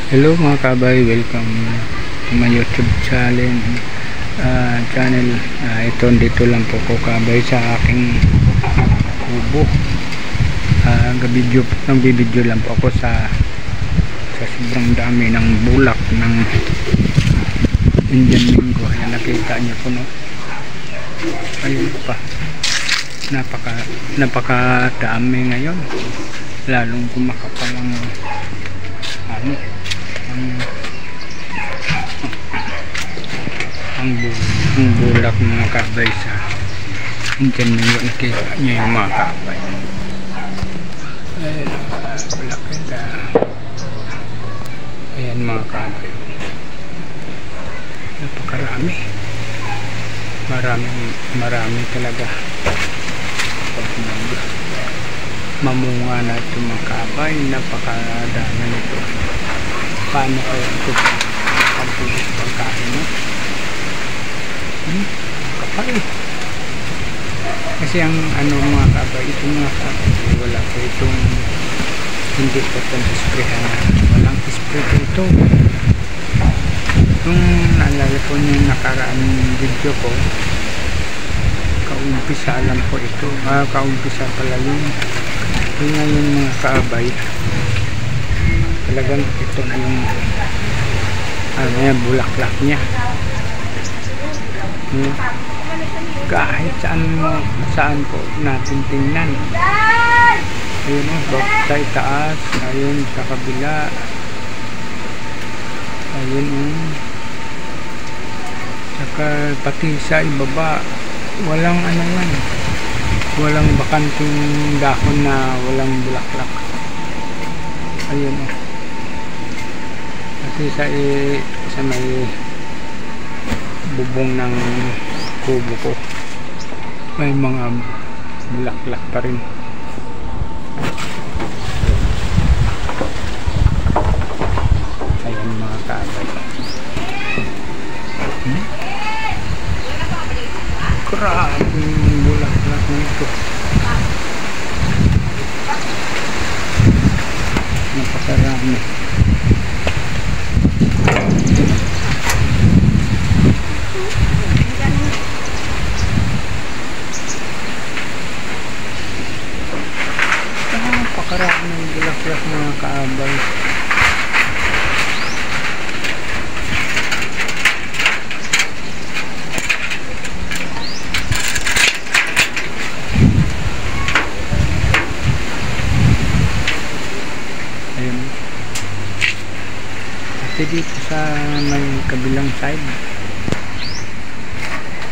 Hello mga kabay, welcome to my YouTube channel. Ito dito lang po ko kabay sa aking kubo. Nagbibideo lang po ako sa sobrang dami ng bulak ng Indian Mango. Ayan, nakita niyo po, no? Ayun pa, napaka ngayon, lalong kumakapal ang ang bulak mga kabay sa Indian Mango. Nakita niyo yung mga kabay. Ayan, bulak nila. Ayan mga kabay, napakarami, marami talaga. Pag mamunga na ito mga kabay, napakadami nito. Paano kaya ito pagpulit pagkain, no? Kapal kasi ang mga kabay, ito mga kabay, wala po itong, hindi po itong sprayan na walang spray po ito. Nung naalala po yung nakaraan video ko, kaumpisa lang po ito, kaumpisa pala yun. Ngayon mga kabay, talagang ito na yung bulaklak niya. Kahit saan po natin tingnan. Ayun o, sa itaas, ayun sa kabila, ayun o, saka pati sa ibaba, walang walang bakanting dahon na walang bulaklak. Ayun o, pati sa may bubong ng kubo ko may mga bulaklak pa rin. Ayan mga kabay, grabe yung bulaklak nito, napakarami. Napakarami ng bulaklak mga kabay. Ayun. At dito sa may kabilang side,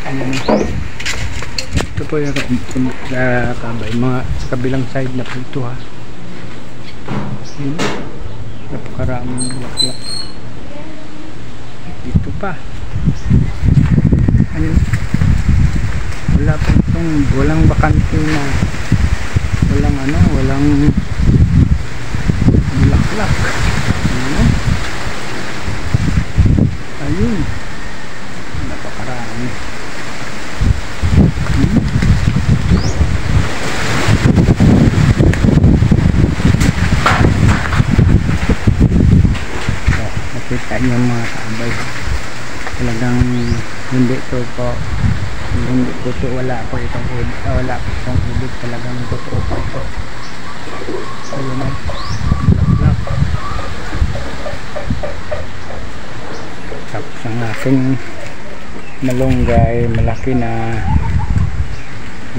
ayun, ito po yung kabay, mga sa kabilang side na po ito, ha. Ayun, napakaraming bulaklak. Dito pa, ayun, wala pa itong, walang bakante na, walang bulaklak. Ayun, napakarami. Nakita niyo mga kabay, talagang hindi ito po, wala po itong edit, talagang totoo po ito. Ayun o, bulaklak. Tapos ang aking malunggay, malaki na.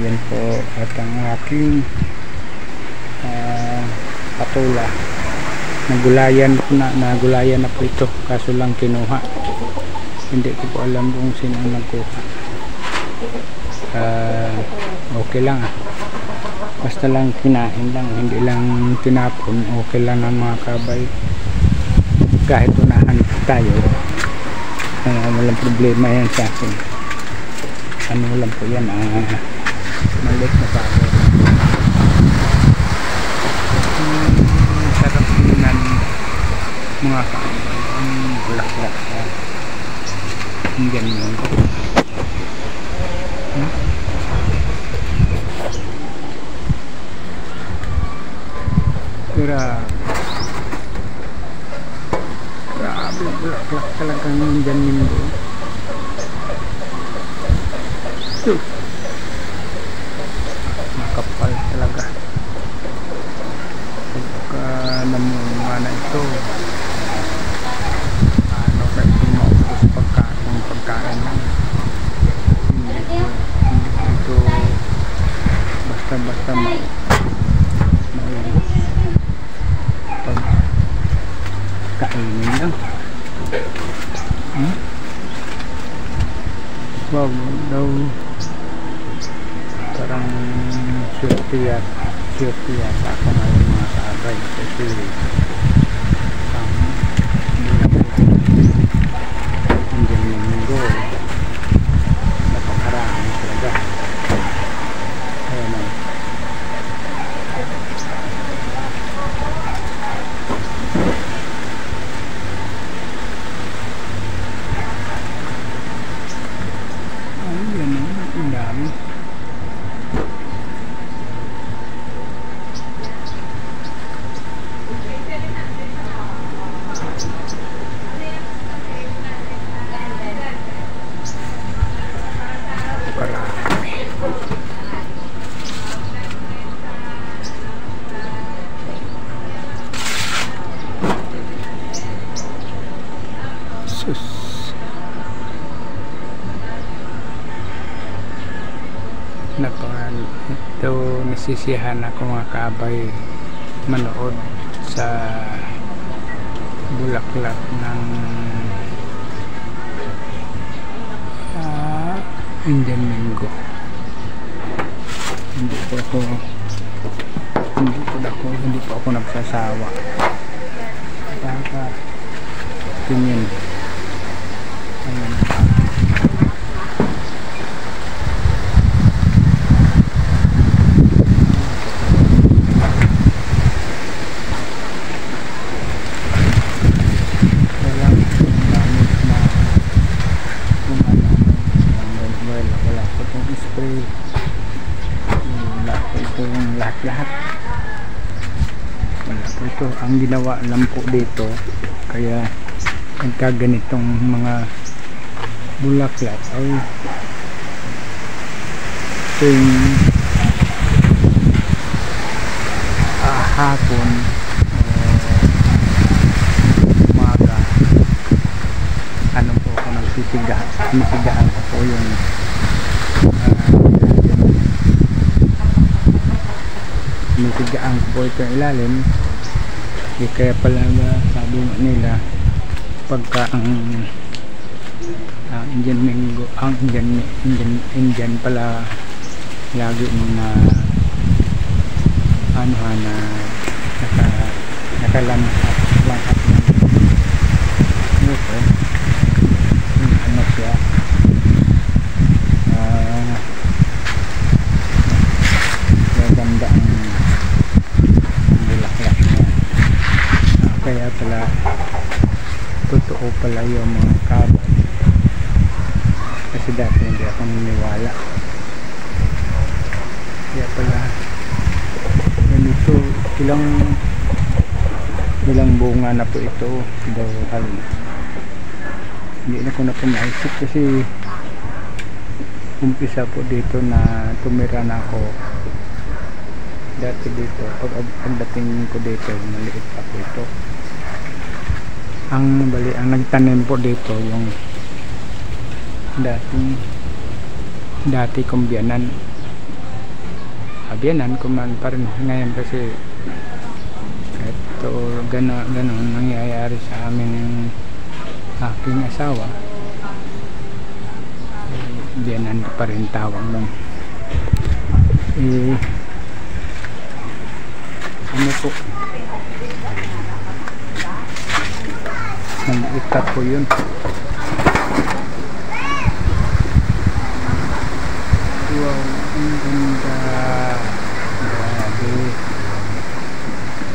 Yan po, at ang aking patula, nagulayan na po ito, kaso lang kinuha. Hindi ko po alam kung sino ang nagkuha. Okay lang, basta lang kinain lang, hindi lang tinapon, okay lang ang mga kabay. Kahit unahan tayo, walang problema yan sa akin. Lang po yan, maliit na bago. Sarap tingnan mga kabay, ang bulaklak sa Indian Mango. Pero bulaklak talagang Indian Mingo. Makapal talaga pagka namunga na ito. Ano kayo kung maubos pagkain lang. Hindi ito basta pagkainin lang. Wag daw parang swerte yata ako ngayon mga kaabay kasi Indian Mingo napakarami talaga. Ayan o. Ayan o, ang dami. Ito nasisiyahan ako mga kaabay manood sa bulaklak ng Indian Mingo. Hindi po ako nagsasawa baka tingin. Ayan. Lahat wala po ito. Ang ginawa lang po dito kaya nagkaganitong mga bulaklak ay tuwing hapon umaga ano po ako nagtitigaan ko po yung nitigaan ko po ito ilalim. Kaya pala sabi nila pagka ang Indian Mingo, ang Indian pala lagi mo na ano na nakalanghap ng ito ano siya maganda ang bulaklak niya. Kaya pala totoo pala yung mga kabay kasi dati hindi ako niniwala. Kaya pala ganito ilang bunga na po ito dahil hindi na ko na po naisip kasi umpisa po dito na tumira na ako dati dito. Pagdating ko dito maliit pa po ito. Ang nagtanim po dito yung dati kong biyanan ko man pa rin ngayon kasi ito ganon nangyayari sa aming aking asawa. Biyanan pa rin tawag lang. Ano po ang ikat po yun. Wow, ang ganda. Grabe.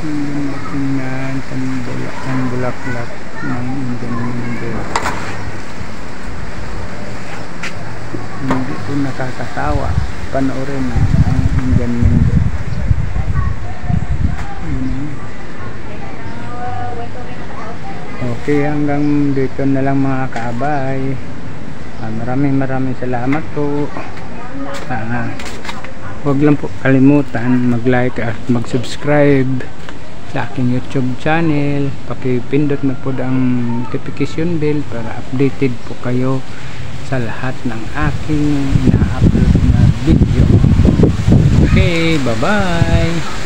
Ang ganda tingnan ang bulaklak ng Indian Mingo. Hindi po nakakasawa panoorin ang Indian Mingo. Okay, hanggang dito na lang mga kaabay. Maraming salamat po. Huwag lang po kalimutan mag-like at mag-subscribe sa aking YouTube channel. Pakipindot na po ang notification bell para updated po kayo sa lahat ng aking na-upload na video. Okay, bye-bye!